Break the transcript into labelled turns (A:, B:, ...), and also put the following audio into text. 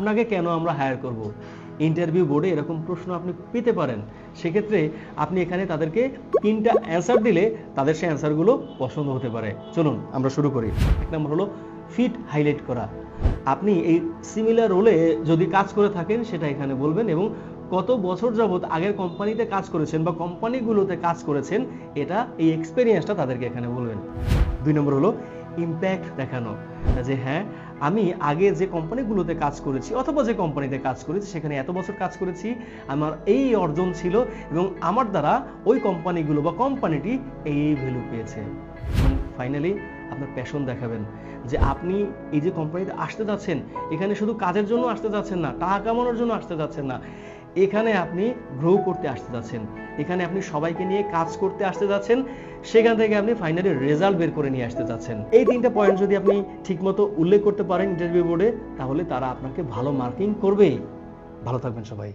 A: আপনাকে কেন আমরা হায়ার করব। ইন্টারভিউ বোর্ডে এরকম প্রশ্ন আপনি পেতে পারেন। সেক্ষেত্রে আপনি এখানে তাদেরকে 3টা অ্যান্সার দিলে তাদের সেই অ্যান্সারগুলো পছন্দ হতে পারে। চলুন আমরা শুরু করি। 1 নম্বর হলো ফিট হাইলাইট করা। আপনি এই সিমিলার রোলে যদি কাজ করে থাকেন সেটা এখানে বলবেন এবং কত বছর যাবত আগের কোম্পানিতে কাজ করেছেন বা কোম্পানিগুলোতে কাজ করেছেন এটা এই এক্সপেরিয়েন্সটা তাদেরকে এখানে বলবেন। 2 নম্বর হলো ইম্প্যাক্ট দেখানো, যে হ্যাঁ আমি আগে যে কোম্পানিগুলোতে কাজ করেছি অথবা যে কোম্পানিতে কাজ করেছি সেখানে এত বছর কাজ করেছি, আমার এই অর্জন ছিল এবং আমার দ্বারা ওই কোম্পানিগুলো বা কোম্পানিটি এই ভ্যালু পেয়েছে। এবং ফাইনালি আপনার প্যাশন দেখাবেন, যে আপনি এই যে কোম্পানিতে আসতে যাচ্ছেন এখানে শুধু কাজের জন্য আসতে যাচ্ছেন না, টাকা কামানোর জন্য আসতে যাচ্ছেন না, এখানে আপনি গ্রো করতে আসতে যাচ্ছেন, এখানে আপনি সবাইকে নিয়ে কাজ করতে আসতে যাচ্ছেন, সেখান থেকে আপনি ফাইনালি রেজাল্ট বের করে নিয়ে আসতে যাচ্ছেন। এই 3টা পয়েন্ট যদি আপনি ঠিকমতো উল্লেখ করতে পারেন ইন্টারভিউ বোর্ডে, তাহলে তারা আপনাকে ভালো মার্কিং করবেই। ভালো থাকবেন সবাই।